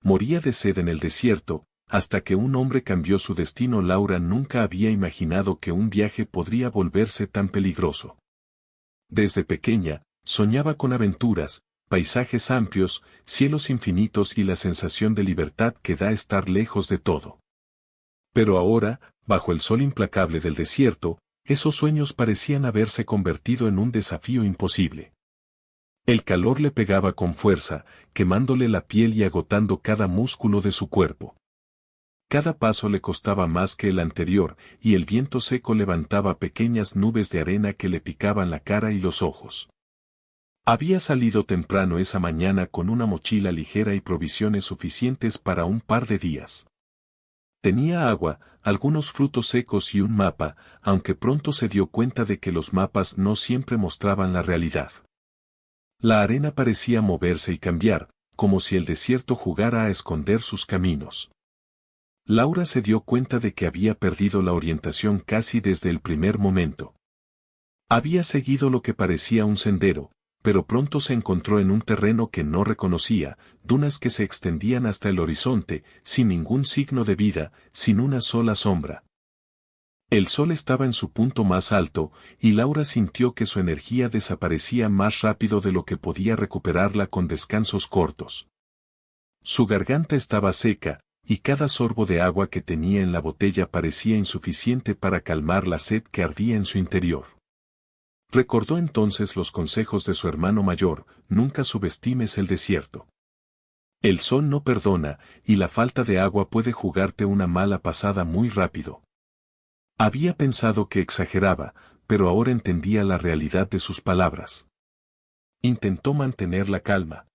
moría de sed en el desierto, hasta que un hombre cambió su destino. Laura nunca había imaginado que un viaje podría volverse tan peligroso. Desde pequeña, soñaba con aventuras, paisajes amplios, cielos infinitos y la sensación de libertad que da estar lejos de todo. Pero ahora, bajo el sol implacable del desierto, esos sueños parecían haberse convertido en un desafío imposible. El calor le pegaba con fuerza, quemándole la piel y agotando cada músculo de su cuerpo. Cada paso le costaba más que el anterior, y el viento seco levantaba pequeñas nubes de arena que le picaban la cara y los ojos. Había salido temprano esa mañana con una mochila ligera y provisiones suficientes para un par de días. Tenía agua, algunos frutos secos y un mapa, aunque pronto se dio cuenta de que los mapas no siempre mostraban la realidad. La arena parecía moverse y cambiar, como si el desierto jugara a esconder sus caminos. Laura se dio cuenta de que había perdido la orientación casi desde el primer momento. Había seguido lo que parecía un sendero, pero pronto se encontró en un terreno que no reconocía, dunas que se extendían hasta el horizonte, sin ningún signo de vida, sin una sola sombra. El sol estaba en su punto más alto, y Laura sintió que su energía desaparecía más rápido de lo que podía recuperarla con descansos cortos. Su garganta estaba seca, y cada sorbo de agua que tenía en la botella parecía insuficiente para calmar la sed que ardía en su interior. Recordó entonces los consejos de su hermano mayor: nunca subestimes el desierto. El sol no perdona, y la falta de agua puede jugarte una mala pasada muy rápido. Había pensado que exageraba, pero ahora entendía la realidad de sus palabras. Intentó mantener la calma.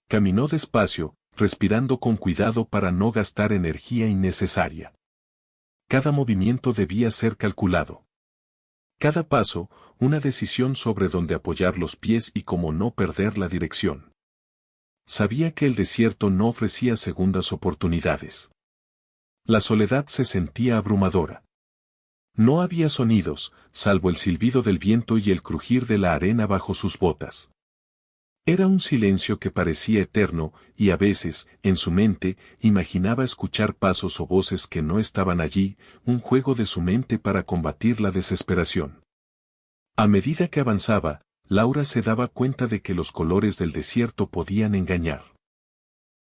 Caminó despacio, respirando con cuidado para no gastar energía innecesaria. Cada movimiento debía ser calculado. Cada paso, una decisión sobre dónde apoyar los pies y cómo no perder la dirección. Sabía que el desierto no ofrecía segundas oportunidades. La soledad se sentía abrumadora. No había sonidos, salvo el silbido del viento y el crujir de la arena bajo sus botas. Era un silencio que parecía eterno, y a veces, en su mente, imaginaba escuchar pasos o voces que no estaban allí, un juego de su mente para combatir la desesperación. A medida que avanzaba, Laura se daba cuenta de que los colores del desierto podían engañar.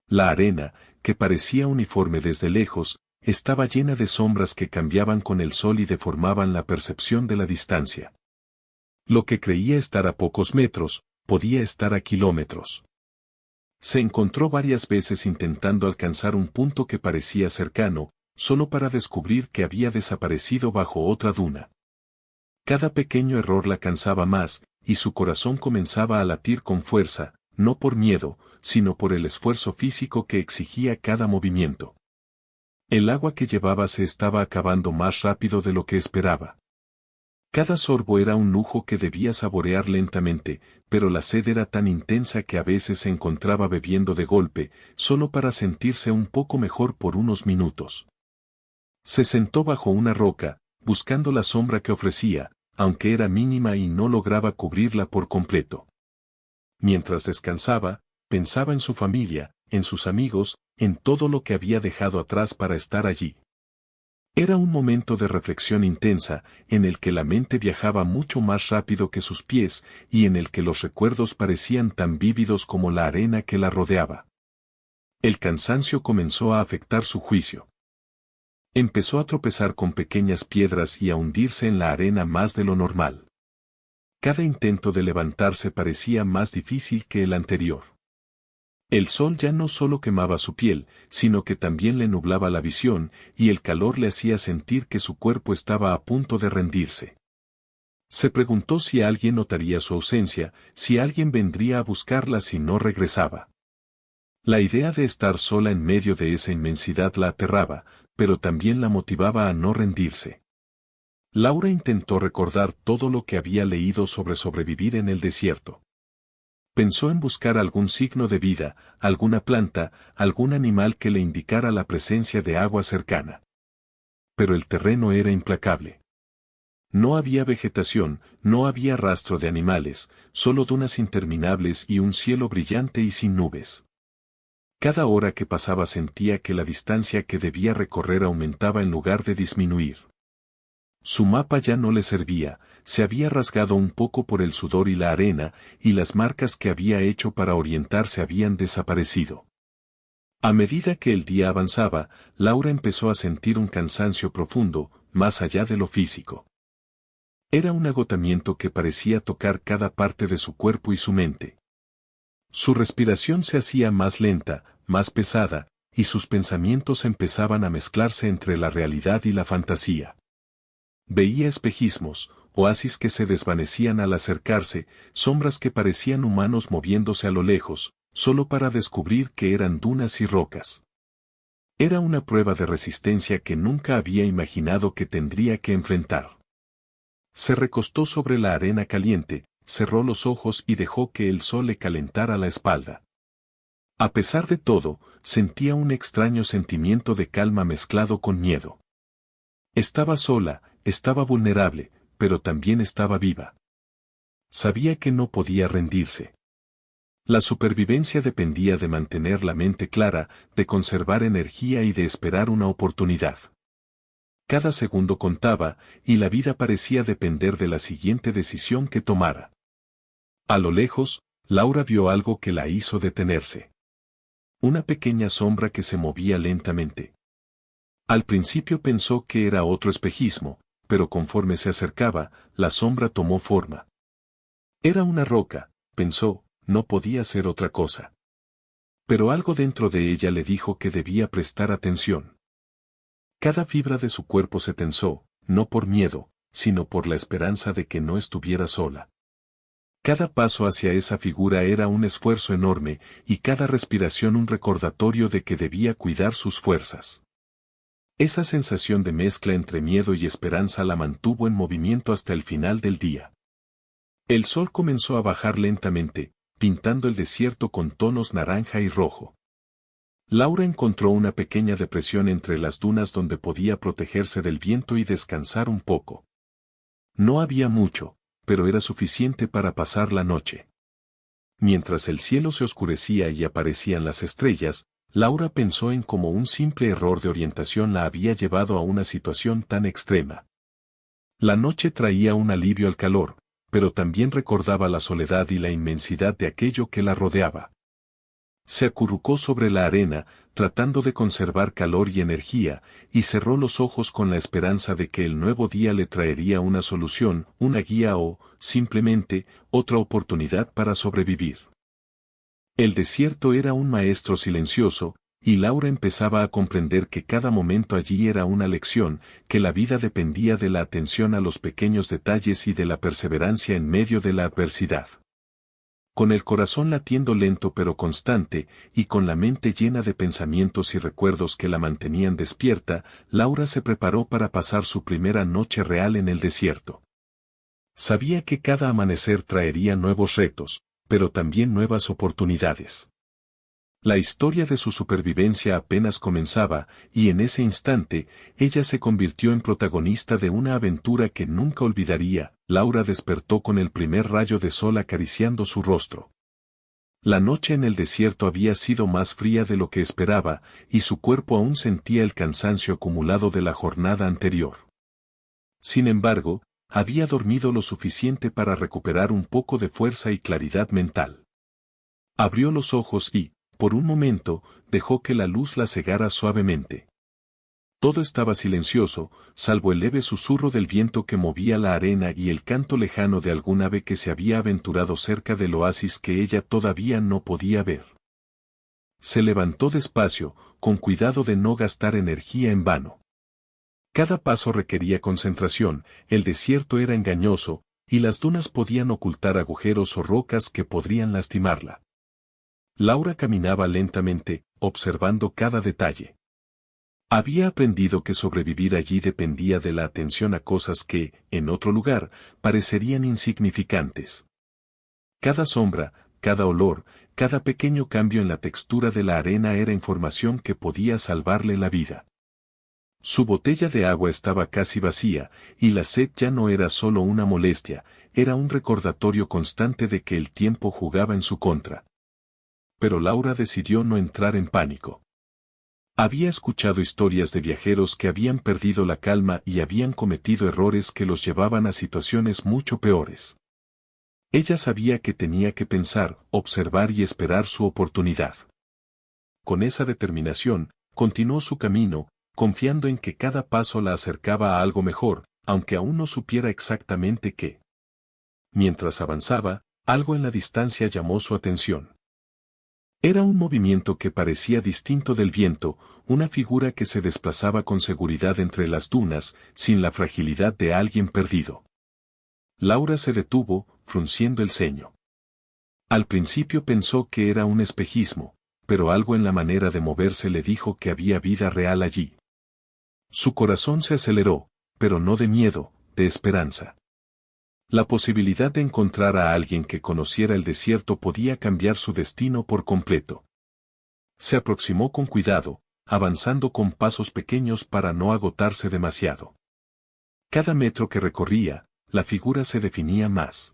La arena, que parecía uniforme desde lejos, estaba llena de sombras que cambiaban con el sol y deformaban la percepción de la distancia. Lo que creía estar a pocos metros, podía estar a kilómetros. Se encontró varias veces intentando alcanzar un punto que parecía cercano, solo para descubrir que había desaparecido bajo otra duna. Cada pequeño error la cansaba más, y su corazón comenzaba a latir con fuerza, no por miedo, sino por el esfuerzo físico que exigía cada movimiento. El agua que llevaba se estaba acabando más rápido de lo que esperaba. Cada sorbo era un lujo que debía saborear lentamente, pero la sed era tan intensa que a veces se encontraba bebiendo de golpe, solo para sentirse un poco mejor por unos minutos. Se sentó bajo una roca, buscando la sombra que ofrecía, aunque era mínima y no lograba cubrirla por completo. Mientras descansaba, pensaba en su familia, en sus amigos, en todo lo que había dejado atrás para estar allí. Era un momento de reflexión intensa, en el que la mente viajaba mucho más rápido que sus pies, y en el que los recuerdos parecían tan vívidos como la arena que la rodeaba. El cansancio comenzó a afectar su juicio. Empezó a tropezar con pequeñas piedras y a hundirse en la arena más de lo normal. Cada intento de levantarse parecía más difícil que el anterior. El sol ya no solo quemaba su piel, sino que también le nublaba la visión, y el calor le hacía sentir que su cuerpo estaba a punto de rendirse. Se preguntó si alguien notaría su ausencia, si alguien vendría a buscarla si no regresaba. La idea de estar sola en medio de esa inmensidad la aterraba, pero también la motivaba a no rendirse. Laura intentó recordar todo lo que había leído sobre sobrevivir en el desierto. Pensó en buscar algún signo de vida, alguna planta, algún animal que le indicara la presencia de agua cercana. Pero el terreno era implacable. No había vegetación, no había rastro de animales, solo dunas interminables y un cielo brillante y sin nubes. Cada hora que pasaba sentía que la distancia que debía recorrer aumentaba en lugar de disminuir. Su mapa ya no le servía, se había rasgado un poco por el sudor y la arena, y las marcas que había hecho para orientarse habían desaparecido. A medida que el día avanzaba, Laura empezó a sentir un cansancio profundo, más allá de lo físico. Era un agotamiento que parecía tocar cada parte de su cuerpo y su mente. Su respiración se hacía más lenta, más pesada, y sus pensamientos empezaban a mezclarse entre la realidad y la fantasía. Veía espejismos, oasis que se desvanecían al acercarse, sombras que parecían humanos moviéndose a lo lejos, solo para descubrir que eran dunas y rocas. Era una prueba de resistencia que nunca había imaginado que tendría que enfrentar. Se recostó sobre la arena caliente, cerró los ojos y dejó que el sol le calentara la espalda. A pesar de todo, sentía un extraño sentimiento de calma mezclado con miedo. Estaba sola, estaba vulnerable, pero también estaba viva. Sabía que no podía rendirse. La supervivencia dependía de mantener la mente clara, de conservar energía y de esperar una oportunidad. Cada segundo contaba, y la vida parecía depender de la siguiente decisión que tomara. A lo lejos, Laura vio algo que la hizo detenerse. Una pequeña sombra que se movía lentamente. Al principio pensó que era otro espejismo, pero conforme se acercaba, la sombra tomó forma. Era una roca, pensó, no podía ser otra cosa. Pero algo dentro de ella le dijo que debía prestar atención. Cada fibra de su cuerpo se tensó, no por miedo, sino por la esperanza de que no estuviera sola. Cada paso hacia esa figura era un esfuerzo enorme, y cada respiración un recordatorio de que debía cuidar sus fuerzas. Esa sensación de mezcla entre miedo y esperanza la mantuvo en movimiento hasta el final del día. El sol comenzó a bajar lentamente, pintando el desierto con tonos naranja y rojo. Laura encontró una pequeña depresión entre las dunas donde podía protegerse del viento y descansar un poco. No había mucho, pero era suficiente para pasar la noche. Mientras el cielo se oscurecía y aparecían las estrellas, Laura pensó en cómo un simple error de orientación la había llevado a una situación tan extrema. La noche traía un alivio al calor, pero también recordaba la soledad y la inmensidad de aquello que la rodeaba. Se acurrucó sobre la arena, tratando de conservar calor y energía, y cerró los ojos con la esperanza de que el nuevo día le traería una solución, una guía o, simplemente, otra oportunidad para sobrevivir. El desierto era un maestro silencioso, y Laura empezaba a comprender que cada momento allí era una lección, que la vida dependía de la atención a los pequeños detalles y de la perseverancia en medio de la adversidad. Con el corazón latiendo lento pero constante, y con la mente llena de pensamientos y recuerdos que la mantenían despierta, Laura se preparó para pasar su primera noche real en el desierto. Sabía que cada amanecer traería nuevos retos, pero también nuevas oportunidades. La historia de su supervivencia apenas comenzaba, y en ese instante, ella se convirtió en protagonista de una aventura que nunca olvidaría. Laura despertó con el primer rayo de sol acariciando su rostro. La noche en el desierto había sido más fría de lo que esperaba, y su cuerpo aún sentía el cansancio acumulado de la jornada anterior. Sin embargo, había dormido lo suficiente para recuperar un poco de fuerza y claridad mental. Abrió los ojos y, por un momento, dejó que la luz la cegara suavemente. Todo estaba silencioso, salvo el leve susurro del viento que movía la arena y el canto lejano de algún ave que se había aventurado cerca del oasis que ella todavía no podía ver. Se levantó despacio, con cuidado de no gastar energía en vano. Cada paso requería concentración, el desierto era engañoso, y las dunas podían ocultar agujeros o rocas que podrían lastimarla. Laura caminaba lentamente, observando cada detalle. Había aprendido que sobrevivir allí dependía de la atención a cosas que, en otro lugar, parecerían insignificantes. Cada sombra, cada olor, cada pequeño cambio en la textura de la arena era información que podía salvarle la vida. Su botella de agua estaba casi vacía, y la sed ya no era solo una molestia, era un recordatorio constante de que el tiempo jugaba en su contra. pero Laura decidió no entrar en pánico. Había escuchado historias de viajeros que habían perdido la calma y habían cometido errores que los llevaban a situaciones mucho peores. Ella sabía que tenía que pensar, observar y esperar su oportunidad. Con esa determinación, continuó su camino, confiando en que cada paso la acercaba a algo mejor, aunque aún no supiera exactamente qué. Mientras avanzaba, algo en la distancia llamó su atención. Era un movimiento que parecía distinto del viento, una figura que se desplazaba con seguridad entre las dunas, sin la fragilidad de alguien perdido. Laura se detuvo, frunciendo el ceño. Al principio pensó que era un espejismo, pero algo en la manera de moverse le dijo que había vida real allí. Su corazón se aceleró, pero no de miedo, de esperanza. La posibilidad de encontrar a alguien que conociera el desierto podía cambiar su destino por completo. Se aproximó con cuidado, avanzando con pasos pequeños para no agotarse demasiado. Cada metro que recorría, la figura se definía más.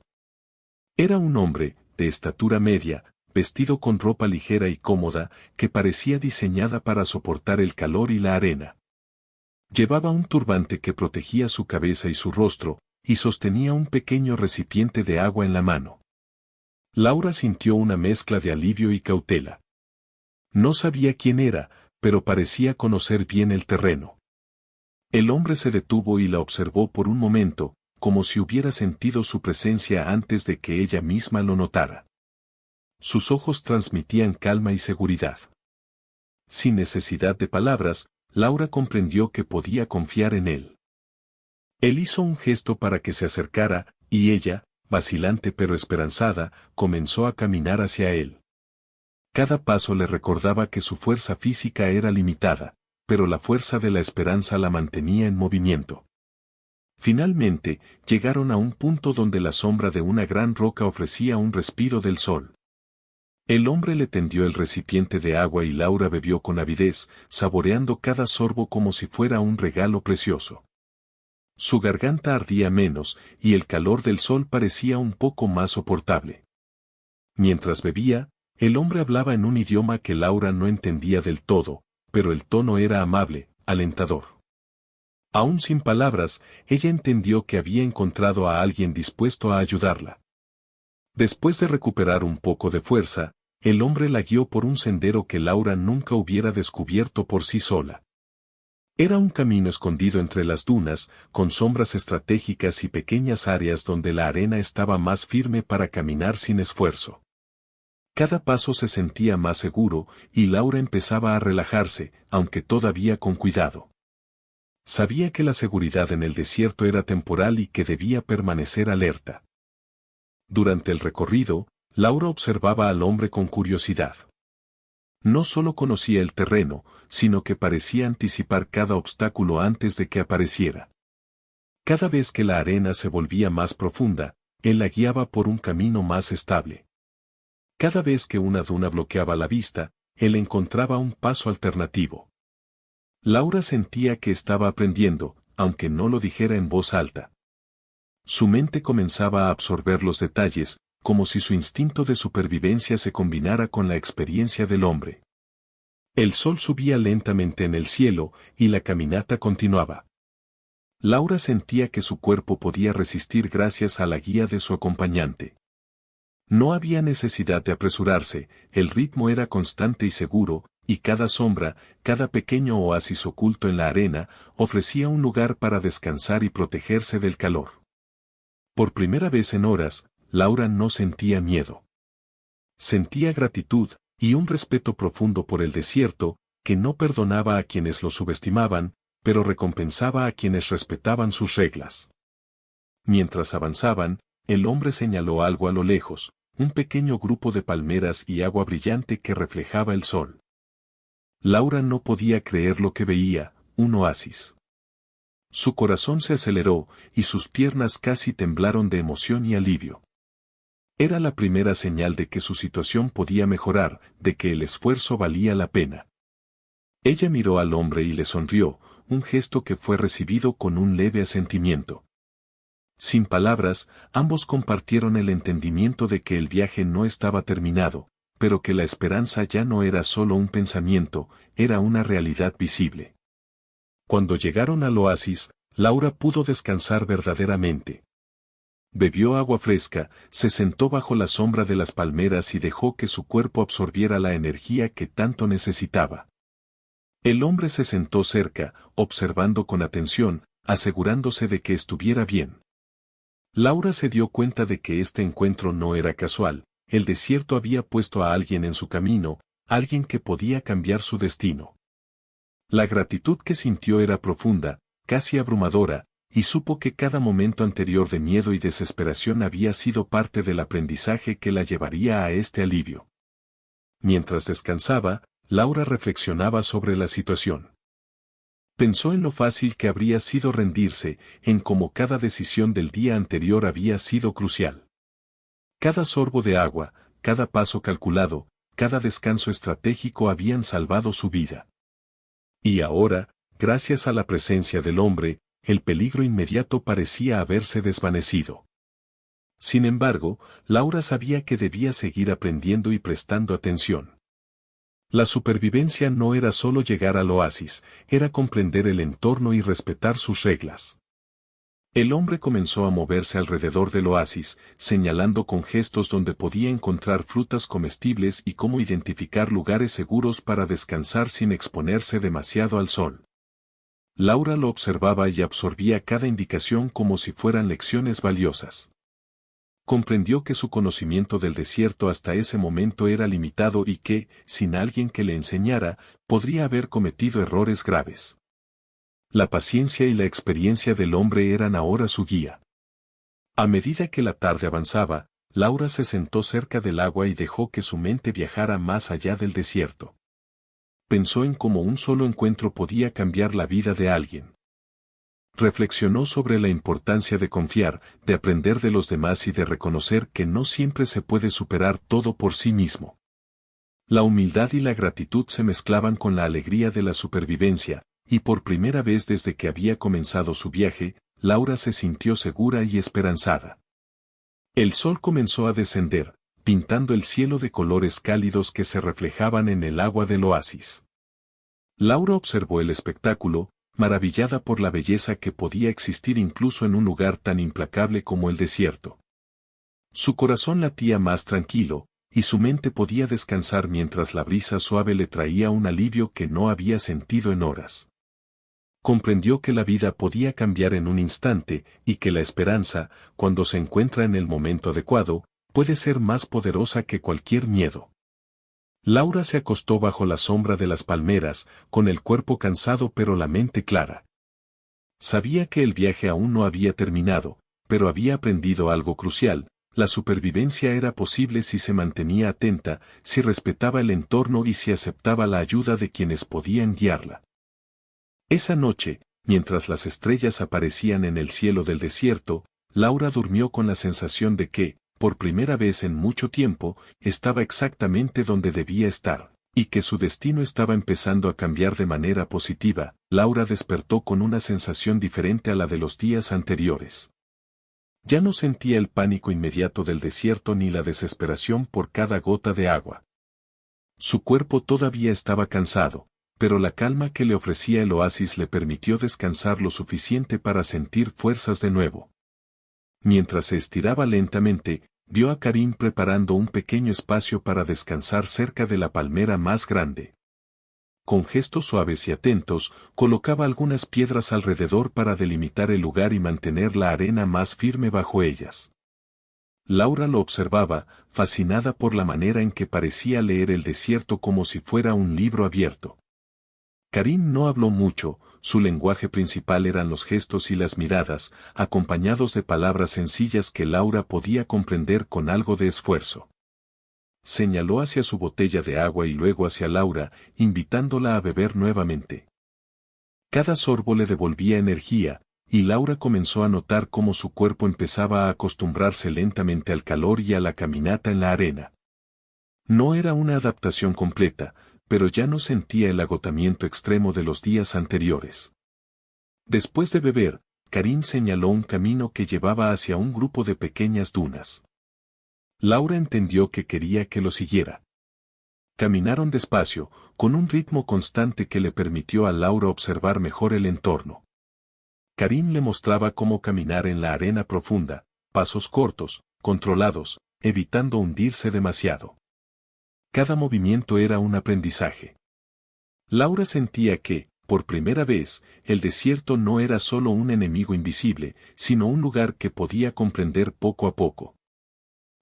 Era un hombre, de estatura media, vestido con ropa ligera y cómoda, que parecía diseñada para soportar el calor y la arena. Llevaba un turbante que protegía su cabeza y su rostro, y sostenía un pequeño recipiente de agua en la mano. Laura sintió una mezcla de alivio y cautela. No sabía quién era, pero parecía conocer bien el terreno. El hombre se detuvo y la observó por un momento, como si hubiera sentido su presencia antes de que ella misma lo notara. Sus ojos transmitían calma y seguridad. Sin necesidad de palabras, Laura comprendió que podía confiar en él. Él hizo un gesto para que se acercara, y ella, vacilante pero esperanzada, comenzó a caminar hacia él. Cada paso le recordaba que su fuerza física era limitada, pero la fuerza de la esperanza la mantenía en movimiento. Finalmente, llegaron a un punto donde la sombra de una gran roca ofrecía un respiro del sol. El hombre le tendió el recipiente de agua y Laura bebió con avidez, saboreando cada sorbo como si fuera un regalo precioso. Su garganta ardía menos, y el calor del sol parecía un poco más soportable. Mientras bebía, el hombre hablaba en un idioma que Laura no entendía del todo, pero el tono era amable, alentador. Aún sin palabras, ella entendió que había encontrado a alguien dispuesto a ayudarla. Después de recuperar un poco de fuerza, el hombre la guió por un sendero que Laura nunca hubiera descubierto por sí sola. Era un camino escondido entre las dunas, con sombras estratégicas y pequeñas áreas donde la arena estaba más firme para caminar sin esfuerzo. Cada paso se sentía más seguro, y Laura empezaba a relajarse, aunque todavía con cuidado. Sabía que la seguridad en el desierto era temporal y que debía permanecer alerta. Durante el recorrido, Laura observaba al hombre con curiosidad. No solo conocía el terreno, sino que parecía anticipar cada obstáculo antes de que apareciera. Cada vez que la arena se volvía más profunda, él la guiaba por un camino más estable. Cada vez que una duna bloqueaba la vista, él encontraba un paso alternativo. Laura sentía que estaba aprendiendo, aunque no lo dijera en voz alta. Su mente comenzaba a absorber los detalles, como si su instinto de supervivencia se combinara con la experiencia del hombre. El sol subía lentamente en el cielo, y la caminata continuaba. Laura sentía que su cuerpo podía resistir gracias a la guía de su acompañante. No había necesidad de apresurarse, el ritmo era constante y seguro, y cada sombra, cada pequeño oasis oculto en la arena, ofrecía un lugar para descansar y protegerse del calor. Por primera vez en horas, Laura no sentía miedo. Sentía gratitud, y un respeto profundo por el desierto, que no perdonaba a quienes lo subestimaban, pero recompensaba a quienes respetaban sus reglas. Mientras avanzaban, el hombre señaló algo a lo lejos, un pequeño grupo de palmeras y agua brillante que reflejaba el sol. Laura no podía creer lo que veía, un oasis. Su corazón se aceleró, y sus piernas casi temblaron de emoción y alivio. Era la primera señal de que su situación podía mejorar, de que el esfuerzo valía la pena. Ella miró al hombre y le sonrió, un gesto que fue recibido con un leve asentimiento. Sin palabras, ambos compartieron el entendimiento de que el viaje no estaba terminado, pero que la esperanza ya no era solo un pensamiento, era una realidad visible. Cuando llegaron al oasis, Laura pudo descansar verdaderamente. Bebió agua fresca, se sentó bajo la sombra de las palmeras y dejó que su cuerpo absorbiera la energía que tanto necesitaba. El hombre se sentó cerca, observando con atención, asegurándose de que estuviera bien. Laura se dio cuenta de que este encuentro no era casual, el desierto había puesto a alguien en su camino, alguien que podía cambiar su destino. La gratitud que sintió era profunda, casi abrumadora, y supo que cada momento anterior de miedo y desesperación había sido parte del aprendizaje que la llevaría a este alivio. Mientras descansaba, Laura reflexionaba sobre la situación. Pensó en lo fácil que habría sido rendirse, en cómo cada decisión del día anterior había sido crucial. Cada sorbo de agua, cada paso calculado, cada descanso estratégico habían salvado su vida. Y ahora, gracias a la presencia del hombre, el peligro inmediato parecía haberse desvanecido. Sin embargo, Laura sabía que debía seguir aprendiendo y prestando atención. La supervivencia no era solo llegar al oasis, era comprender el entorno y respetar sus reglas. El hombre comenzó a moverse alrededor del oasis, señalando con gestos donde podía encontrar frutas comestibles y cómo identificar lugares seguros para descansar sin exponerse demasiado al sol. Laura lo observaba y absorbía cada indicación como si fueran lecciones valiosas. Comprendió que su conocimiento del desierto hasta ese momento era limitado y que, sin alguien que le enseñara, podría haber cometido errores graves. La paciencia y la experiencia del hombre eran ahora su guía. A medida que la tarde avanzaba, Laura se sentó cerca del agua y dejó que su mente viajara más allá del desierto. Pensó en cómo un solo encuentro podía cambiar la vida de alguien. Reflexionó sobre la importancia de confiar, de aprender de los demás y de reconocer que no siempre se puede superar todo por sí mismo. La humildad y la gratitud se mezclaban con la alegría de la supervivencia, y por primera vez desde que había comenzado su viaje, Laura se sintió segura y esperanzada. El sol comenzó a descender, pintando el cielo de colores cálidos que se reflejaban en el agua del oasis. Laura observó el espectáculo, maravillada por la belleza que podía existir incluso en un lugar tan implacable como el desierto. Su corazón latía más tranquilo, y su mente podía descansar mientras la brisa suave le traía un alivio que no había sentido en horas. Comprendió que la vida podía cambiar en un instante, y que la esperanza, cuando se encuentra en el momento adecuado, puede ser más poderosa que cualquier miedo. Laura se acostó bajo la sombra de las palmeras, con el cuerpo cansado pero la mente clara. Sabía que el viaje aún no había terminado, pero había aprendido algo crucial: la supervivencia era posible si se mantenía atenta, si respetaba el entorno y si aceptaba la ayuda de quienes podían guiarla. Esa noche, mientras las estrellas aparecían en el cielo del desierto, Laura durmió con la sensación de que, por primera vez en mucho tiempo, estaba exactamente donde debía estar, y que su destino estaba empezando a cambiar de manera positiva. Laura despertó con una sensación diferente a la de los días anteriores. Ya no sentía el pánico inmediato del desierto ni la desesperación por cada gota de agua. Su cuerpo todavía estaba cansado, pero la calma que le ofrecía el oasis le permitió descansar lo suficiente para sentir fuerzas de nuevo. Mientras se estiraba lentamente, vio a Karim preparando un pequeño espacio para descansar cerca de la palmera más grande. Con gestos suaves y atentos, colocaba algunas piedras alrededor para delimitar el lugar y mantener la arena más firme bajo ellas. Laura lo observaba, fascinada por la manera en que parecía leer el desierto como si fuera un libro abierto. Karim no habló mucho, su lenguaje principal eran los gestos y las miradas, acompañados de palabras sencillas que Laura podía comprender con algo de esfuerzo. Señaló hacia su botella de agua y luego hacia Laura, invitándola a beber nuevamente. Cada sorbo le devolvía energía, y Laura comenzó a notar cómo su cuerpo empezaba a acostumbrarse lentamente al calor y a la caminata en la arena. No era una adaptación completa, pero ya no sentía el agotamiento extremo de los días anteriores. Después de beber, Karim señaló un camino que llevaba hacia un grupo de pequeñas dunas. Laura entendió que quería que lo siguiera. Caminaron despacio, con un ritmo constante que le permitió a Laura observar mejor el entorno. Karim le mostraba cómo caminar en la arena profunda, pasos cortos, controlados, evitando hundirse demasiado. Cada movimiento era un aprendizaje. Laura sentía que, por primera vez, el desierto no era solo un enemigo invisible, sino un lugar que podía comprender poco a poco.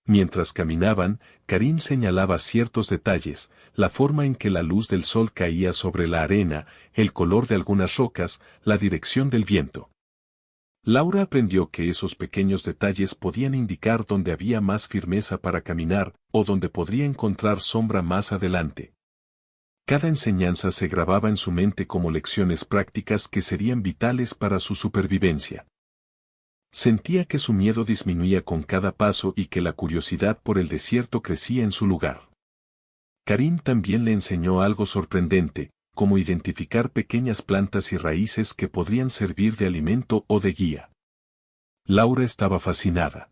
Mientras caminaban, Karim señalaba ciertos detalles, la forma en que la luz del sol caía sobre la arena, el color de algunas rocas, la dirección del viento. Laura aprendió que esos pequeños detalles podían indicar dónde había más firmeza para caminar, o dónde podría encontrar sombra más adelante. Cada enseñanza se grababa en su mente como lecciones prácticas que serían vitales para su supervivencia. Sentía que su miedo disminuía con cada paso y que la curiosidad por el desierto crecía en su lugar. Karim también le enseñó algo sorprendente, como identificar pequeñas plantas y raíces que podrían servir de alimento o de guía. Laura estaba fascinada.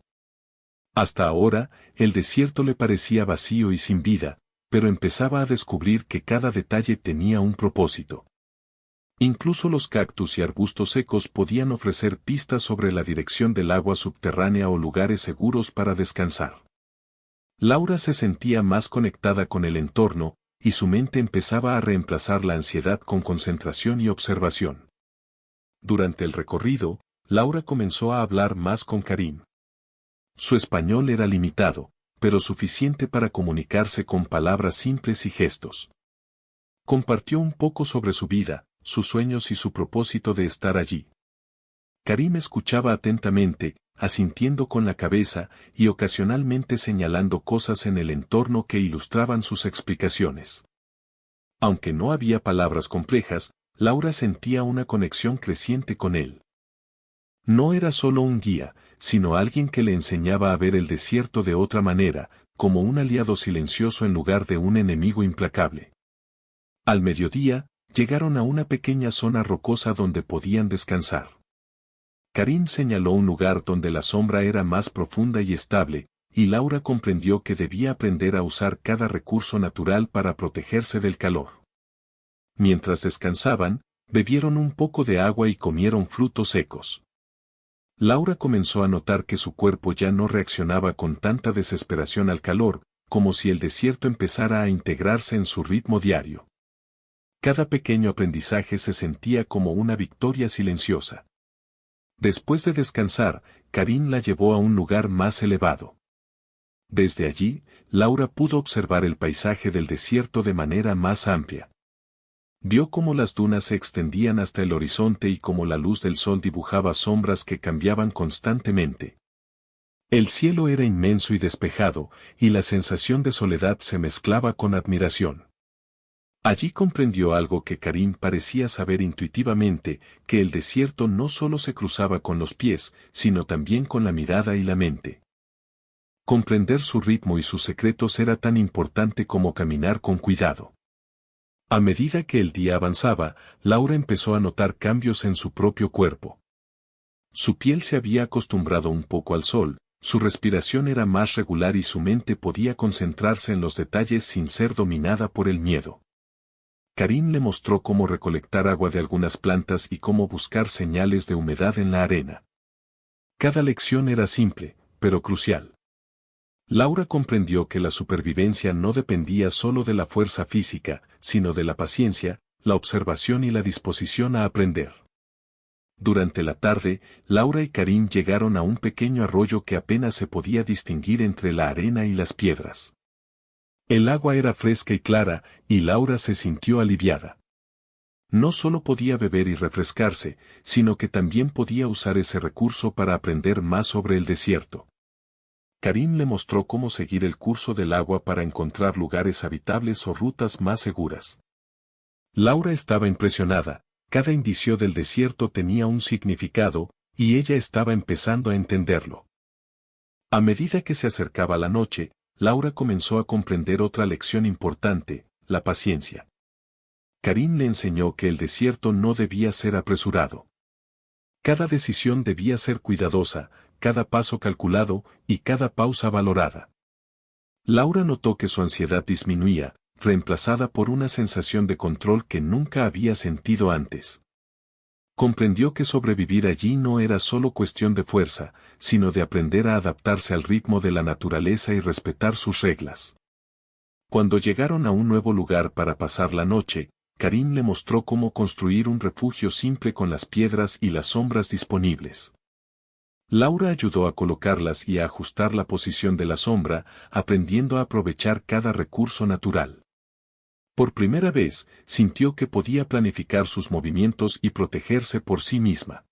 Hasta ahora, el desierto le parecía vacío y sin vida, pero empezaba a descubrir que cada detalle tenía un propósito. Incluso los cactus y arbustos secos podían ofrecer pistas sobre la dirección del agua subterránea o lugares seguros para descansar. Laura se sentía más conectada con el entorno, y su mente empezaba a reemplazar la ansiedad con concentración y observación. Durante el recorrido, Laura comenzó a hablar más con Karim. Su español era limitado, pero suficiente para comunicarse con palabras simples y gestos. Compartió un poco sobre su vida, sus sueños y su propósito de estar allí. Karim escuchaba atentamente, asintiendo con la cabeza y ocasionalmente señalando cosas en el entorno que ilustraban sus explicaciones. Aunque no había palabras complejas, Laura sentía una conexión creciente con él. No era solo un guía, sino alguien que le enseñaba a ver el desierto de otra manera, como un aliado silencioso en lugar de un enemigo implacable. Al mediodía, llegaron a una pequeña zona rocosa donde podían descansar. Karim señaló un lugar donde la sombra era más profunda y estable, y Laura comprendió que debía aprender a usar cada recurso natural para protegerse del calor. Mientras descansaban, bebieron un poco de agua y comieron frutos secos. Laura comenzó a notar que su cuerpo ya no reaccionaba con tanta desesperación al calor, como si el desierto empezara a integrarse en su ritmo diario. Cada pequeño aprendizaje se sentía como una victoria silenciosa. Después de descansar, Karim la llevó a un lugar más elevado. Desde allí, Laura pudo observar el paisaje del desierto de manera más amplia. Vio cómo las dunas se extendían hasta el horizonte y cómo la luz del sol dibujaba sombras que cambiaban constantemente. El cielo era inmenso y despejado, y la sensación de soledad se mezclaba con admiración. Allí comprendió algo que Karim parecía saber intuitivamente, que el desierto no solo se cruzaba con los pies, sino también con la mirada y la mente. Comprender su ritmo y sus secretos era tan importante como caminar con cuidado. A medida que el día avanzaba, Laura empezó a notar cambios en su propio cuerpo. Su piel se había acostumbrado un poco al sol, su respiración era más regular y su mente podía concentrarse en los detalles sin ser dominada por el miedo. Karim le mostró cómo recolectar agua de algunas plantas y cómo buscar señales de humedad en la arena. Cada lección era simple, pero crucial. Laura comprendió que la supervivencia no dependía solo de la fuerza física, sino de la paciencia, la observación y la disposición a aprender. Durante la tarde, Laura y Karim llegaron a un pequeño arroyo que apenas se podía distinguir entre la arena y las piedras. El agua era fresca y clara, y Laura se sintió aliviada. No solo podía beber y refrescarse, sino que también podía usar ese recurso para aprender más sobre el desierto. Karim le mostró cómo seguir el curso del agua para encontrar lugares habitables o rutas más seguras. Laura estaba impresionada, cada indicio del desierto tenía un significado, y ella estaba empezando a entenderlo. A medida que se acercaba la noche, Laura comenzó a comprender otra lección importante, la paciencia. Karim le enseñó que el desierto no debía ser apresurado. Cada decisión debía ser cuidadosa, cada paso calculado y cada pausa valorada. Laura notó que su ansiedad disminuía, reemplazada por una sensación de control que nunca había sentido antes. Comprendió que sobrevivir allí no era solo cuestión de fuerza, sino de aprender a adaptarse al ritmo de la naturaleza y respetar sus reglas. Cuando llegaron a un nuevo lugar para pasar la noche, Karim le mostró cómo construir un refugio simple con las piedras y las sombras disponibles. Laura ayudó a colocarlas y a ajustar la posición de la sombra, aprendiendo a aprovechar cada recurso natural. Por primera vez, sintió que podía planificar sus movimientos y protegerse por sí misma.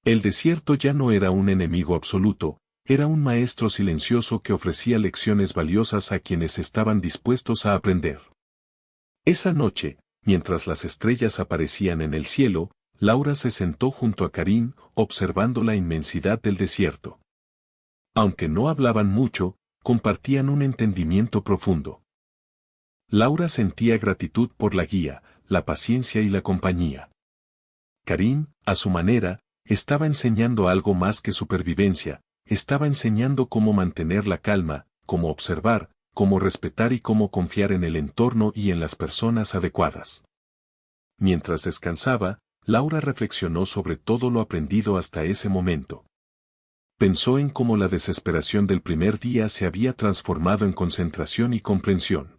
El desierto ya no era un enemigo absoluto, era un maestro silencioso que ofrecía lecciones valiosas a quienes estaban dispuestos a aprender. Esa noche, mientras las estrellas aparecían en el cielo, Laura se sentó junto a Karim, observando la inmensidad del desierto. Aunque no hablaban mucho, compartían un entendimiento profundo. Laura sentía gratitud por la guía, la paciencia y la compañía. Karim, a su manera, estaba enseñando algo más que supervivencia, estaba enseñando cómo mantener la calma, cómo observar, cómo respetar y cómo confiar en el entorno y en las personas adecuadas. Mientras descansaba, Laura reflexionó sobre todo lo aprendido hasta ese momento. Pensó en cómo la desesperación del primer día se había transformado en concentración y comprensión.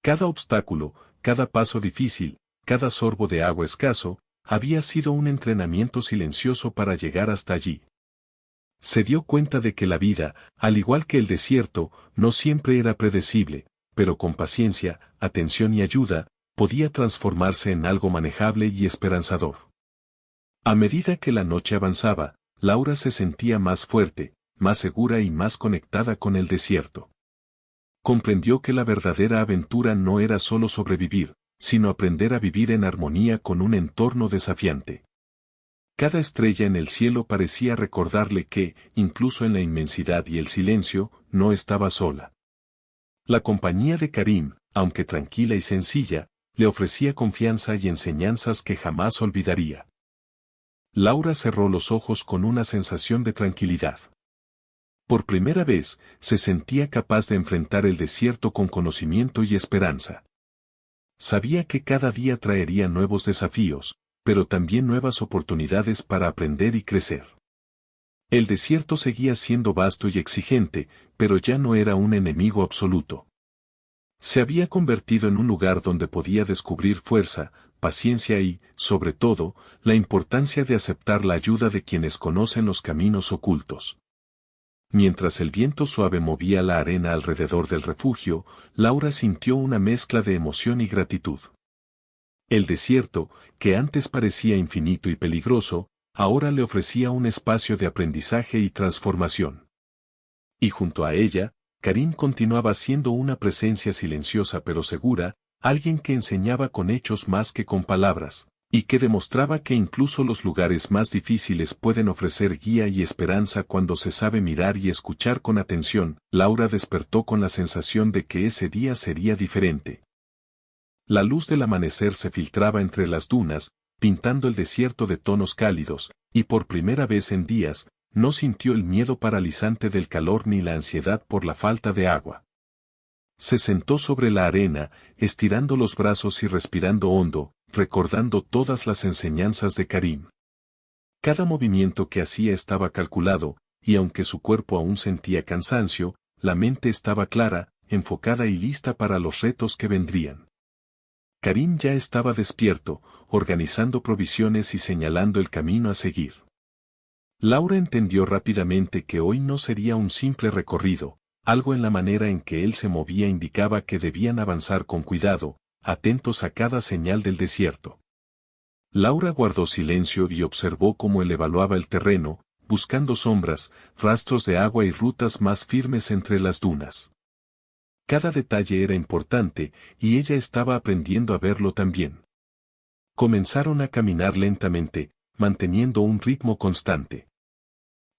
Cada obstáculo, cada paso difícil, cada sorbo de agua escaso, había sido un entrenamiento silencioso para llegar hasta allí. Se dio cuenta de que la vida, al igual que el desierto, no siempre era predecible, pero con paciencia, atención y ayuda, podía transformarse en algo manejable y esperanzador. A medida que la noche avanzaba, Laura se sentía más fuerte, más segura y más conectada con el desierto. Comprendió que la verdadera aventura no era solo sobrevivir, sino aprender a vivir en armonía con un entorno desafiante. Cada estrella en el cielo parecía recordarle que, incluso en la inmensidad y el silencio, no estaba sola. La compañía de Karim, aunque tranquila y sencilla, le ofrecía confianza y enseñanzas que jamás olvidaría. Laura cerró los ojos con una sensación de tranquilidad. Por primera vez, se sentía capaz de enfrentar el desierto con conocimiento y esperanza. Sabía que cada día traería nuevos desafíos, pero también nuevas oportunidades para aprender y crecer. El desierto seguía siendo vasto y exigente, pero ya no era un enemigo absoluto. Se había convertido en un lugar donde podía descubrir fuerza, paciencia y, sobre todo, la importancia de aceptar la ayuda de quienes conocen los caminos ocultos. Mientras el viento suave movía la arena alrededor del refugio, Laura sintió una mezcla de emoción y gratitud. El desierto, que antes parecía infinito y peligroso, ahora le ofrecía un espacio de aprendizaje y transformación. Y junto a ella, Karim continuaba siendo una presencia silenciosa pero segura, alguien que enseñaba con hechos más que con palabras, y que demostraba que incluso los lugares más difíciles pueden ofrecer guía y esperanza cuando se sabe mirar y escuchar con atención. Laura despertó con la sensación de que ese día sería diferente. La luz del amanecer se filtraba entre las dunas, pintando el desierto de tonos cálidos, y por primera vez en días, no sintió el miedo paralizante del calor ni la ansiedad por la falta de agua. Se sentó sobre la arena, estirando los brazos y respirando hondo, recordando todas las enseñanzas de Karim. Cada movimiento que hacía estaba calculado, y aunque su cuerpo aún sentía cansancio, la mente estaba clara, enfocada y lista para los retos que vendrían. Karim ya estaba despierto, organizando provisiones y señalando el camino a seguir. Laura entendió rápidamente que hoy no sería un simple recorrido, algo en la manera en que él se movía indicaba que debían avanzar con cuidado, atentos a cada señal del desierto. Laura guardó silencio y observó cómo él evaluaba el terreno, buscando sombras, rastros de agua y rutas más firmes entre las dunas. Cada detalle era importante, y ella estaba aprendiendo a verlo también. Comenzaron a caminar lentamente, manteniendo un ritmo constante.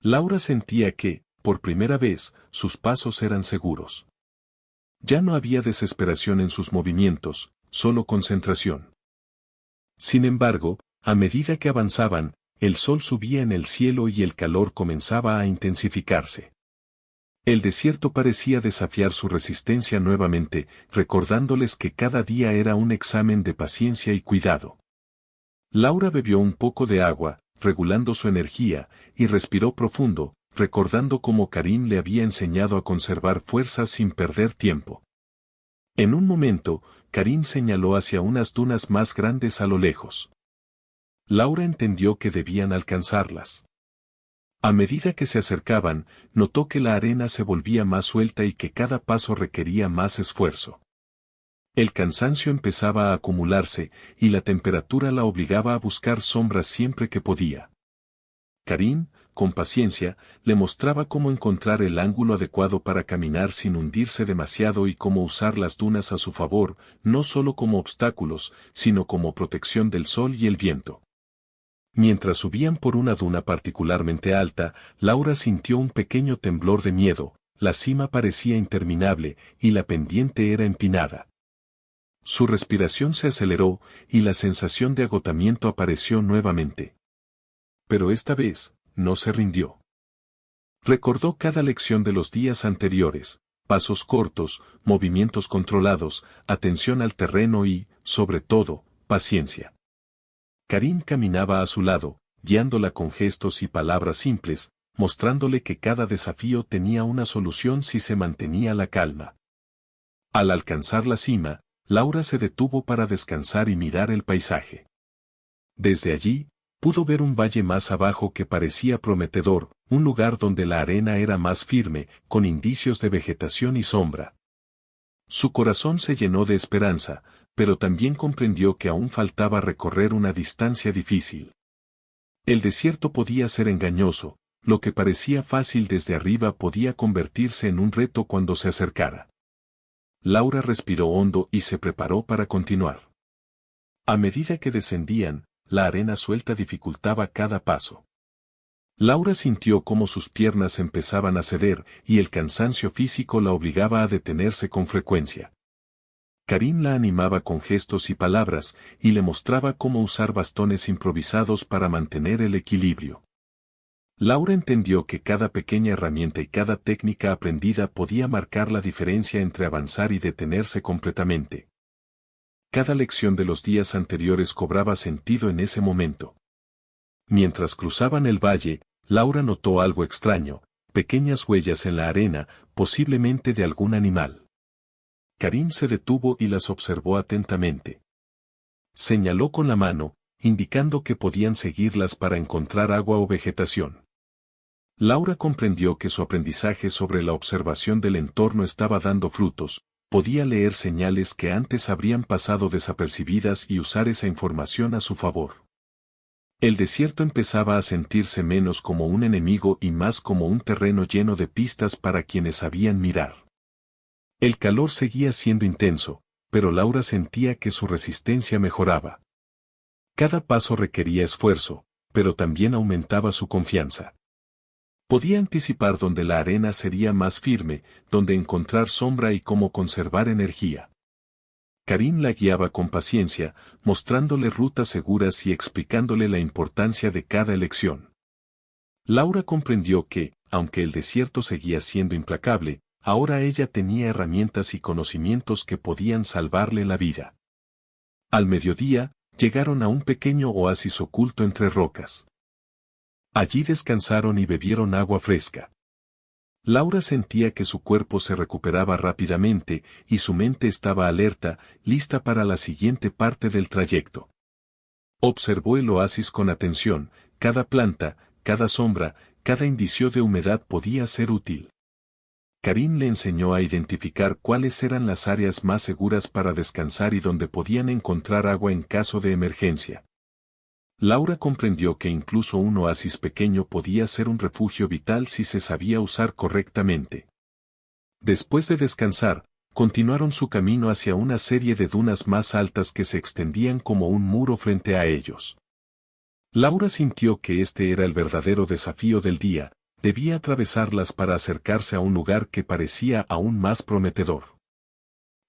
Laura sentía que, por primera vez, sus pasos eran seguros. Ya no había desesperación en sus movimientos, solo concentración. Sin embargo, a medida que avanzaban, el sol subía en el cielo y el calor comenzaba a intensificarse. El desierto parecía desafiar su resistencia nuevamente, recordándoles que cada día era un examen de paciencia y cuidado. Laura bebió un poco de agua, regulando su energía, y respiró profundo, recordando cómo Karim le había enseñado a conservar fuerzas sin perder tiempo. En un momento, Karim señaló hacia unas dunas más grandes a lo lejos. Laura entendió que debían alcanzarlas. A medida que se acercaban, notó que la arena se volvía más suelta y que cada paso requería más esfuerzo. El cansancio empezaba a acumularse, y la temperatura la obligaba a buscar sombras siempre que podía. Karim, con paciencia, le mostraba cómo encontrar el ángulo adecuado para caminar sin hundirse demasiado y cómo usar las dunas a su favor, no solo como obstáculos, sino como protección del sol y el viento. Mientras subían por una duna particularmente alta, Laura sintió un pequeño temblor de miedo, la cima parecía interminable, y la pendiente era empinada. Su respiración se aceleró, y la sensación de agotamiento apareció nuevamente. Pero esta vez, no se rindió. Recordó cada lección de los días anteriores, pasos cortos, movimientos controlados, atención al terreno y, sobre todo, paciencia. Karim caminaba a su lado, guiándola con gestos y palabras simples, mostrándole que cada desafío tenía una solución si se mantenía la calma. Al alcanzar la cima, Laura se detuvo para descansar y mirar el paisaje. Desde allí, pudo ver un valle más abajo que parecía prometedor, un lugar donde la arena era más firme, con indicios de vegetación y sombra. Su corazón se llenó de esperanza, pero también comprendió que aún faltaba recorrer una distancia difícil. El desierto podía ser engañoso, lo que parecía fácil desde arriba podía convertirse en un reto cuando se acercara. Laura respiró hondo y se preparó para continuar. A medida que descendían, la arena suelta dificultaba cada paso. Laura sintió cómo sus piernas empezaban a ceder y el cansancio físico la obligaba a detenerse con frecuencia. Karim la animaba con gestos y palabras, y le mostraba cómo usar bastones improvisados para mantener el equilibrio. Laura entendió que cada pequeña herramienta y cada técnica aprendida podía marcar la diferencia entre avanzar y detenerse completamente. Cada lección de los días anteriores cobraba sentido en ese momento. Mientras cruzaban el valle, Laura notó algo extraño, pequeñas huellas en la arena, posiblemente de algún animal. Karim se detuvo y las observó atentamente. Señaló con la mano, indicando que podían seguirlas para encontrar agua o vegetación. Laura comprendió que su aprendizaje sobre la observación del entorno estaba dando frutos, podía leer señales que antes habrían pasado desapercibidas y usar esa información a su favor. El desierto empezaba a sentirse menos como un enemigo y más como un terreno lleno de pistas para quienes sabían mirar. El calor seguía siendo intenso, pero Laura sentía que su resistencia mejoraba. Cada paso requería esfuerzo, pero también aumentaba su confianza. Podía anticipar dónde la arena sería más firme, dónde encontrar sombra y cómo conservar energía. Karim la guiaba con paciencia, mostrándole rutas seguras y explicándole la importancia de cada elección. Laura comprendió que, aunque el desierto seguía siendo implacable, ahora ella tenía herramientas y conocimientos que podían salvarle la vida. Al mediodía, llegaron a un pequeño oasis oculto entre rocas. Allí descansaron y bebieron agua fresca. Laura sentía que su cuerpo se recuperaba rápidamente y su mente estaba alerta, lista para la siguiente parte del trayecto. Observó el oasis con atención, cada planta, cada sombra, cada indicio de humedad podía ser útil. Karim le enseñó a identificar cuáles eran las áreas más seguras para descansar y donde podían encontrar agua en caso de emergencia. Laura comprendió que incluso un oasis pequeño podía ser un refugio vital si se sabía usar correctamente. Después de descansar, continuaron su camino hacia una serie de dunas más altas que se extendían como un muro frente a ellos. Laura sintió que este era el verdadero desafío del día, debía atravesarlas para acercarse a un lugar que parecía aún más prometedor.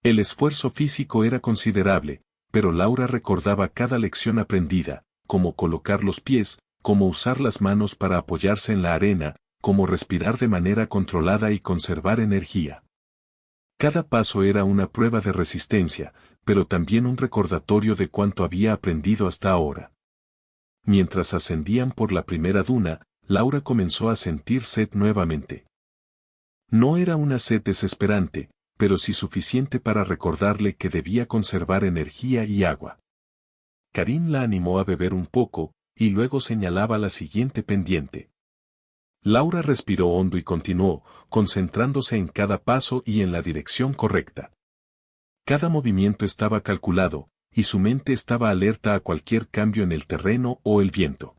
El esfuerzo físico era considerable, pero Laura recordaba cada lección aprendida, cómo colocar los pies, cómo usar las manos para apoyarse en la arena, como respirar de manera controlada y conservar energía. Cada paso era una prueba de resistencia, pero también un recordatorio de cuánto había aprendido hasta ahora. Mientras ascendían por la primera duna, Laura comenzó a sentir sed nuevamente. No era una sed desesperante, pero sí suficiente para recordarle que debía conservar energía y agua. Karim la animó a beber un poco, y luego señalaba la siguiente pendiente. Laura respiró hondo y continuó, concentrándose en cada paso y en la dirección correcta. Cada movimiento estaba calculado, y su mente estaba alerta a cualquier cambio en el terreno o el viento.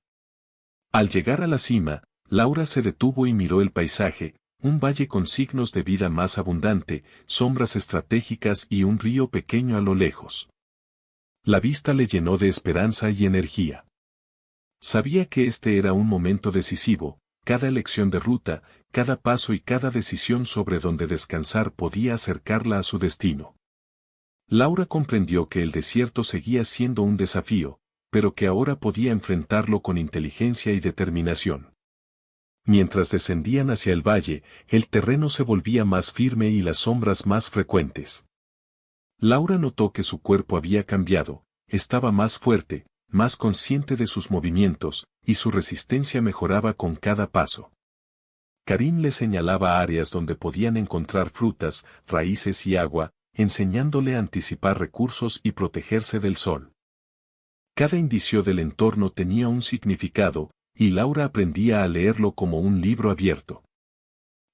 Al llegar a la cima, Laura se detuvo y miró el paisaje, un valle con signos de vida más abundante, sombras estratégicas y un río pequeño a lo lejos. La vista le llenó de esperanza y energía. Sabía que este era un momento decisivo, cada elección de ruta, cada paso y cada decisión sobre dónde descansar podía acercarla a su destino. Laura comprendió que el desierto seguía siendo un desafío, pero que ahora podía enfrentarlo con inteligencia y determinación. Mientras descendían hacia el valle, el terreno se volvía más firme y las sombras más frecuentes. Laura notó que su cuerpo había cambiado, estaba más fuerte, más consciente de sus movimientos, y su resistencia mejoraba con cada paso. Karim le señalaba áreas donde podían encontrar frutas, raíces y agua, enseñándole a anticipar recursos y protegerse del sol. Cada indicio del entorno tenía un significado, y Laura aprendía a leerlo como un libro abierto.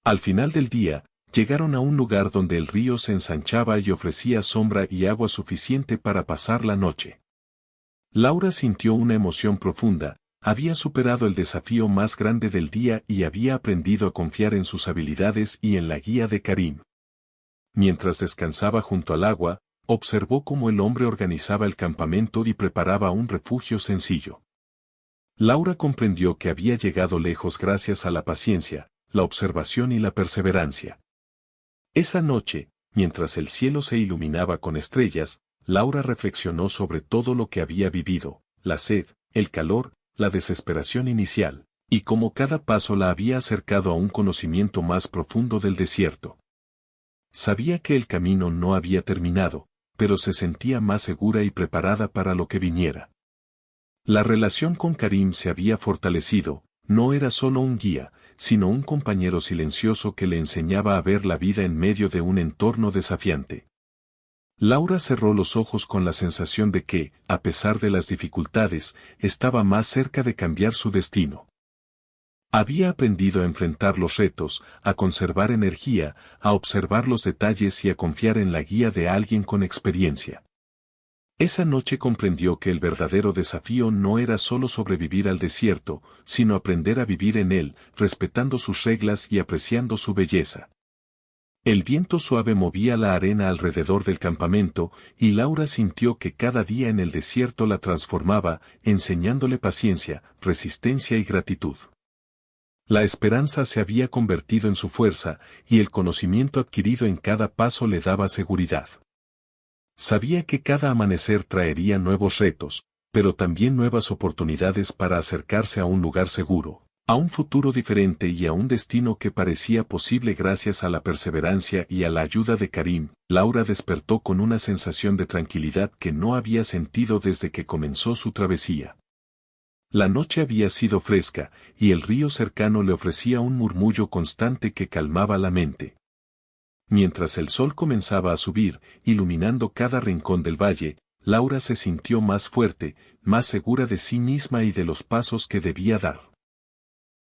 Al final del día, llegaron a un lugar donde el río se ensanchaba y ofrecía sombra y agua suficiente para pasar la noche. Laura sintió una emoción profunda, había superado el desafío más grande del día y había aprendido a confiar en sus habilidades y en la guía de Karim. Mientras descansaba junto al agua, observó cómo el hombre organizaba el campamento y preparaba un refugio sencillo. Laura comprendió que había llegado lejos gracias a la paciencia, la observación y la perseverancia. Esa noche, mientras el cielo se iluminaba con estrellas, Laura reflexionó sobre todo lo que había vivido, la sed, el calor, la desesperación inicial, y cómo cada paso la había acercado a un conocimiento más profundo del desierto. Sabía que el camino no había terminado, pero se sentía más segura y preparada para lo que viniera. La relación con Karim se había fortalecido, no era solo un guía, sino un compañero silencioso que le enseñaba a ver la vida en medio de un entorno desafiante. Laura cerró los ojos con la sensación de que, a pesar de las dificultades, estaba más cerca de cambiar su destino. Había aprendido a enfrentar los retos, a conservar energía, a observar los detalles y a confiar en la guía de alguien con experiencia. Esa noche comprendió que el verdadero desafío no era solo sobrevivir al desierto, sino aprender a vivir en él, respetando sus reglas y apreciando su belleza. El viento suave movía la arena alrededor del campamento, y Laura sintió que cada día en el desierto la transformaba, enseñándole paciencia, resistencia y gratitud. La esperanza se había convertido en su fuerza, y el conocimiento adquirido en cada paso le daba seguridad. Sabía que cada amanecer traería nuevos retos, pero también nuevas oportunidades para acercarse a un lugar seguro, a un futuro diferente y a un destino que parecía posible gracias a la perseverancia y a la ayuda de Karim. Laura despertó con una sensación de tranquilidad que no había sentido desde que comenzó su travesía. La noche había sido fresca, y el río cercano le ofrecía un murmullo constante que calmaba la mente. Mientras el sol comenzaba a subir, iluminando cada rincón del valle, Laura se sintió más fuerte, más segura de sí misma y de los pasos que debía dar.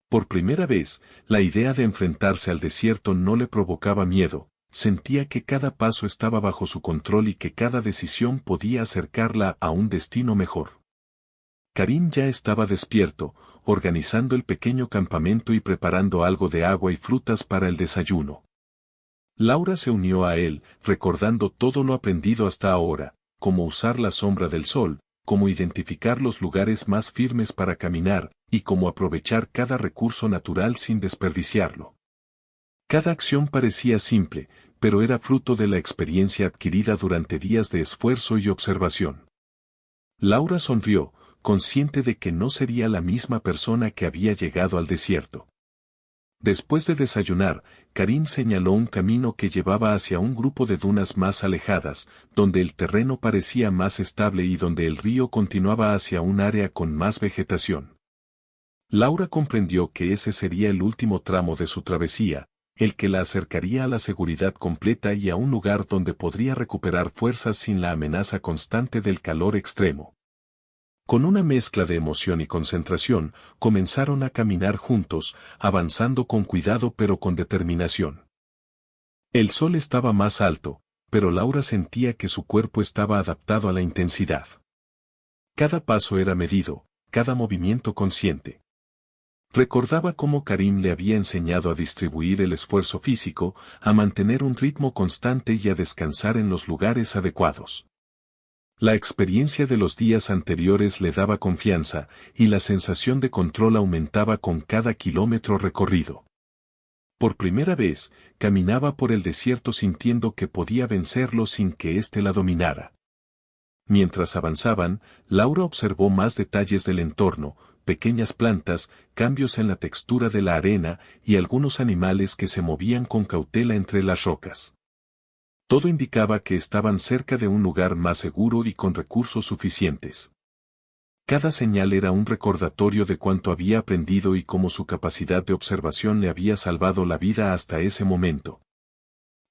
Por primera vez, la idea de enfrentarse al desierto no le provocaba miedo, sentía que cada paso estaba bajo su control y que cada decisión podía acercarla a un destino mejor. Karim ya estaba despierto, organizando el pequeño campamento y preparando algo de agua y frutas para el desayuno. Laura se unió a él, recordando todo lo aprendido hasta ahora, cómo usar la sombra del sol, cómo identificar los lugares más firmes para caminar, y cómo aprovechar cada recurso natural sin desperdiciarlo. Cada acción parecía simple, pero era fruto de la experiencia adquirida durante días de esfuerzo y observación. Laura sonrió, consciente de que no sería la misma persona que había llegado al desierto. Después de desayunar, Karim señaló un camino que llevaba hacia un grupo de dunas más alejadas, donde el terreno parecía más estable y donde el río continuaba hacia un área con más vegetación. Laura comprendió que ese sería el último tramo de su travesía, el que la acercaría a la seguridad completa y a un lugar donde podría recuperar fuerzas sin la amenaza constante del calor extremo. Con una mezcla de emoción y concentración, comenzaron a caminar juntos, avanzando con cuidado pero con determinación. El sol estaba más alto, pero Laura sentía que su cuerpo estaba adaptado a la intensidad. Cada paso era medido, cada movimiento consciente. Recordaba cómo Karim le había enseñado a distribuir el esfuerzo físico, a mantener un ritmo constante y a descansar en los lugares adecuados. La experiencia de los días anteriores le daba confianza, y la sensación de control aumentaba con cada kilómetro recorrido. Por primera vez, caminaba por el desierto sintiendo que podía vencerlo sin que éste la dominara. Mientras avanzaban, Laura observó más detalles del entorno, pequeñas plantas, cambios en la textura de la arena y algunos animales que se movían con cautela entre las rocas. Todo indicaba que estaban cerca de un lugar más seguro y con recursos suficientes. Cada señal era un recordatorio de cuánto había aprendido y cómo su capacidad de observación le había salvado la vida hasta ese momento.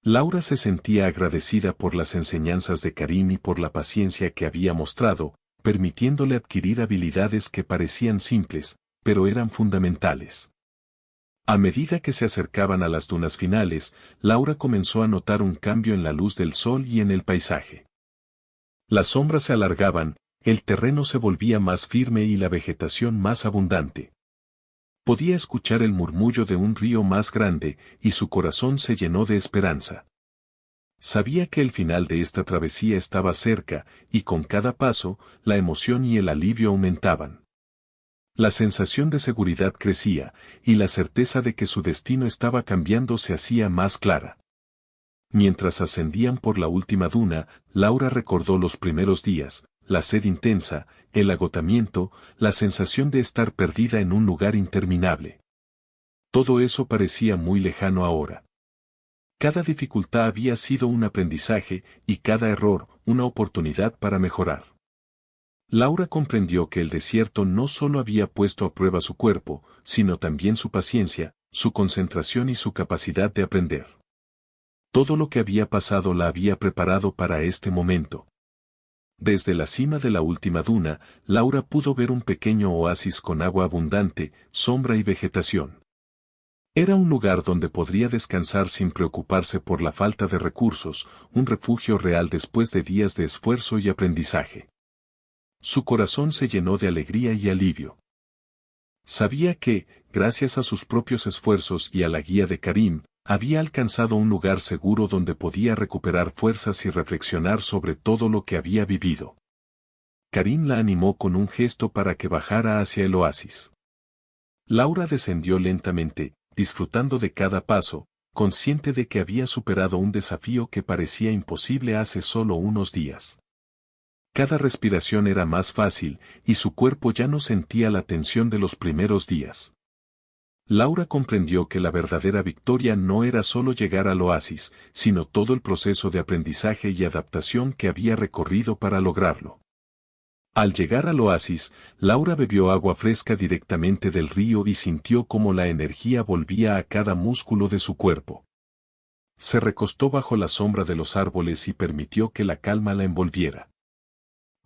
Laura se sentía agradecida por las enseñanzas de Karim y por la paciencia que había mostrado, permitiéndole adquirir habilidades que parecían simples, pero eran fundamentales. A medida que se acercaban a las dunas finales, Laura comenzó a notar un cambio en la luz del sol y en el paisaje. Las sombras se alargaban, el terreno se volvía más firme y la vegetación más abundante. Podía escuchar el murmullo de un río más grande, y su corazón se llenó de esperanza. Sabía que el final de esta travesía estaba cerca, y con cada paso, la emoción y el alivio aumentaban. La sensación de seguridad crecía, y la certeza de que su destino estaba cambiando se hacía más clara. Mientras ascendían por la última duna, Laura recordó los primeros días, la sed intensa, el agotamiento, la sensación de estar perdida en un lugar interminable. Todo eso parecía muy lejano ahora. Cada dificultad había sido un aprendizaje, y cada error, una oportunidad para mejorar. Laura comprendió que el desierto no solo había puesto a prueba su cuerpo, sino también su paciencia, su concentración y su capacidad de aprender. Todo lo que había pasado la había preparado para este momento. Desde la cima de la última duna, Laura pudo ver un pequeño oasis con agua abundante, sombra y vegetación. Era un lugar donde podría descansar sin preocuparse por la falta de recursos, un refugio real después de días de esfuerzo y aprendizaje. Su corazón se llenó de alegría y alivio. Sabía que, gracias a sus propios esfuerzos y a la guía de Karim, había alcanzado un lugar seguro donde podía recuperar fuerzas y reflexionar sobre todo lo que había vivido. Karim la animó con un gesto para que bajara hacia el oasis. Laura descendió lentamente, disfrutando de cada paso, consciente de que había superado un desafío que parecía imposible hace solo unos días. Cada respiración era más fácil, y su cuerpo ya no sentía la tensión de los primeros días. Laura comprendió que la verdadera victoria no era solo llegar al oasis, sino todo el proceso de aprendizaje y adaptación que había recorrido para lograrlo. Al llegar al oasis, Laura bebió agua fresca directamente del río y sintió cómo la energía volvía a cada músculo de su cuerpo. Se recostó bajo la sombra de los árboles y permitió que la calma la envolviera.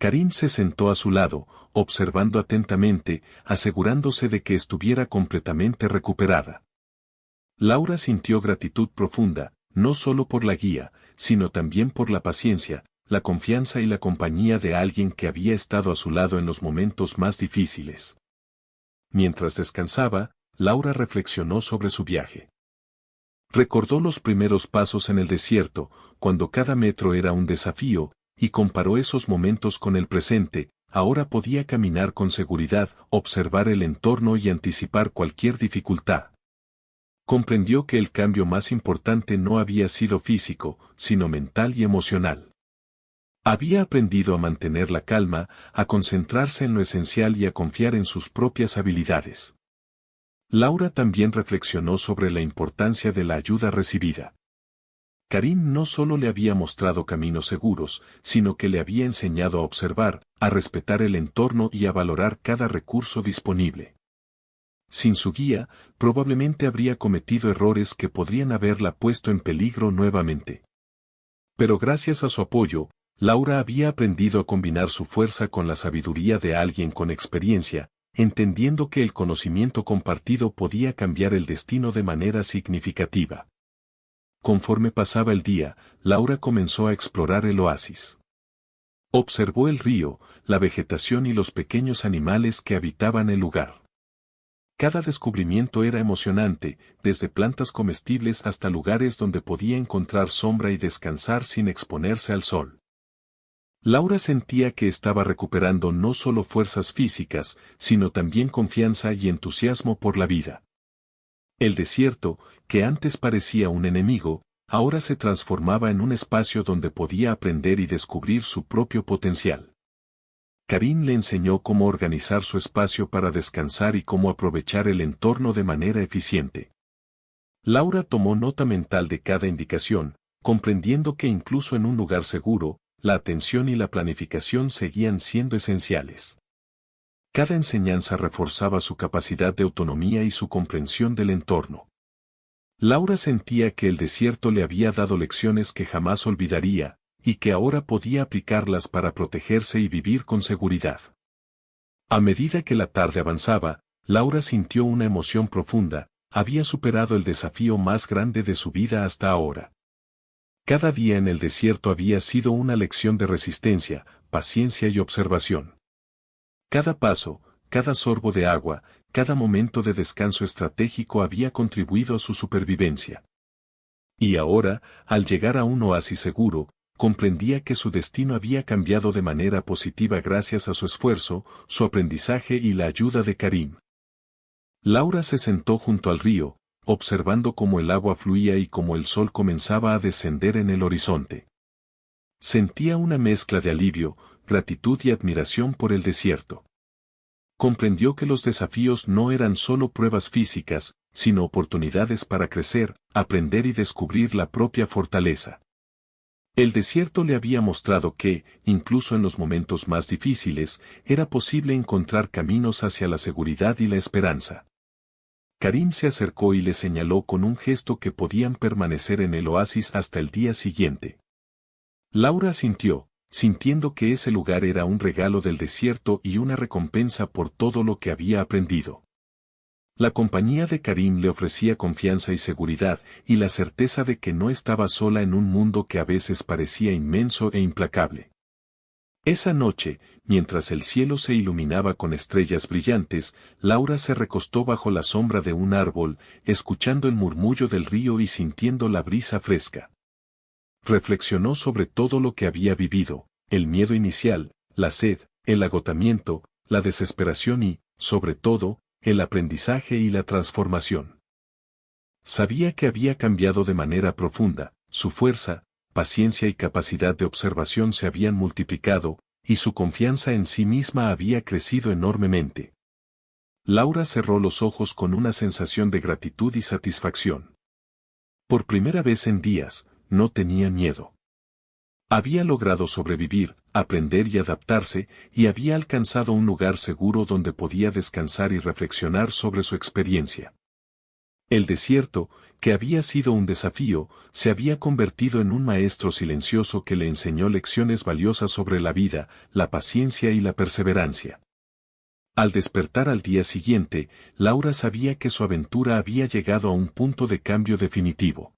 Karim se sentó a su lado, observando atentamente, asegurándose de que estuviera completamente recuperada. Laura sintió gratitud profunda, no solo por la guía, sino también por la paciencia, la confianza y la compañía de alguien que había estado a su lado en los momentos más difíciles. Mientras descansaba, Laura reflexionó sobre su viaje. Recordó los primeros pasos en el desierto, cuando cada metro era un desafío, y comparó esos momentos con el presente. Ahora podía caminar con seguridad, observar el entorno y anticipar cualquier dificultad. Comprendió que el cambio más importante no había sido físico, sino mental y emocional. Había aprendido a mantener la calma, a concentrarse en lo esencial y a confiar en sus propias habilidades. Laura también reflexionó sobre la importancia de la ayuda recibida. Karim no solo le había mostrado caminos seguros, sino que le había enseñado a observar, a respetar el entorno y a valorar cada recurso disponible. Sin su guía, probablemente habría cometido errores que podrían haberla puesto en peligro nuevamente. Pero gracias a su apoyo, Laura había aprendido a combinar su fuerza con la sabiduría de alguien con experiencia, entendiendo que el conocimiento compartido podía cambiar el destino de manera significativa. Conforme pasaba el día, Laura comenzó a explorar el oasis. Observó el río, la vegetación y los pequeños animales que habitaban el lugar. Cada descubrimiento era emocionante, desde plantas comestibles hasta lugares donde podía encontrar sombra y descansar sin exponerse al sol. Laura sentía que estaba recuperando no solo fuerzas físicas, sino también confianza y entusiasmo por la vida. El desierto, que antes parecía un enemigo, ahora se transformaba en un espacio donde podía aprender y descubrir su propio potencial. Karim le enseñó cómo organizar su espacio para descansar y cómo aprovechar el entorno de manera eficiente. Laura tomó nota mental de cada indicación, comprendiendo que incluso en un lugar seguro, la atención y la planificación seguían siendo esenciales. Cada enseñanza reforzaba su capacidad de autonomía y su comprensión del entorno. Laura sentía que el desierto le había dado lecciones que jamás olvidaría, y que ahora podía aplicarlas para protegerse y vivir con seguridad. A medida que la tarde avanzaba, Laura sintió una emoción profunda, había superado el desafío más grande de su vida hasta ahora. Cada día en el desierto había sido una lección de resistencia, paciencia y observación. Cada paso, cada sorbo de agua, cada momento de descanso estratégico había contribuido a su supervivencia. Y ahora, al llegar a un oasis seguro, comprendía que su destino había cambiado de manera positiva gracias a su esfuerzo, su aprendizaje y la ayuda de Karim. Laura se sentó junto al río, observando cómo el agua fluía y cómo el sol comenzaba a descender en el horizonte. Sentía una mezcla de alivio, gratitud y admiración por el desierto. Comprendió que los desafíos no eran solo pruebas físicas, sino oportunidades para crecer, aprender y descubrir la propia fortaleza. El desierto le había mostrado que, incluso en los momentos más difíciles, era posible encontrar caminos hacia la seguridad y la esperanza. Karim se acercó y le señaló con un gesto que podían permanecer en el oasis hasta el día siguiente. Laura asintió, sintiendo que ese lugar era un regalo del desierto y una recompensa por todo lo que había aprendido. La compañía de Karim le ofrecía confianza y seguridad, y la certeza de que no estaba sola en un mundo que a veces parecía inmenso e implacable. Esa noche, mientras el cielo se iluminaba con estrellas brillantes, Laura se recostó bajo la sombra de un árbol, escuchando el murmullo del río y sintiendo la brisa fresca. Reflexionó sobre todo lo que había vivido, el miedo inicial, la sed, el agotamiento, la desesperación y, sobre todo, el aprendizaje y la transformación. Sabía que había cambiado de manera profunda, su fuerza, paciencia y capacidad de observación se habían multiplicado, y su confianza en sí misma había crecido enormemente. Laura cerró los ojos con una sensación de gratitud y satisfacción. Por primera vez en días, no tenía miedo. Había logrado sobrevivir, aprender y adaptarse, y había alcanzado un lugar seguro donde podía descansar y reflexionar sobre su experiencia. El desierto, que había sido un desafío, se había convertido en un maestro silencioso que le enseñó lecciones valiosas sobre la vida, la paciencia y la perseverancia. Al despertar al día siguiente, Laura sabía que su aventura había llegado a un punto de cambio definitivo.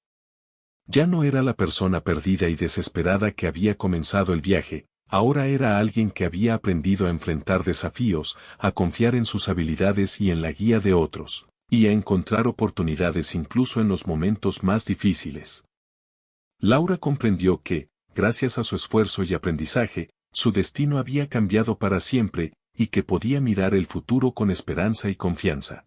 Ya no era la persona perdida y desesperada que había comenzado el viaje, ahora era alguien que había aprendido a enfrentar desafíos, a confiar en sus habilidades y en la guía de otros, y a encontrar oportunidades incluso en los momentos más difíciles. Laura comprendió que, gracias a su esfuerzo y aprendizaje, su destino había cambiado para siempre, y que podía mirar el futuro con esperanza y confianza.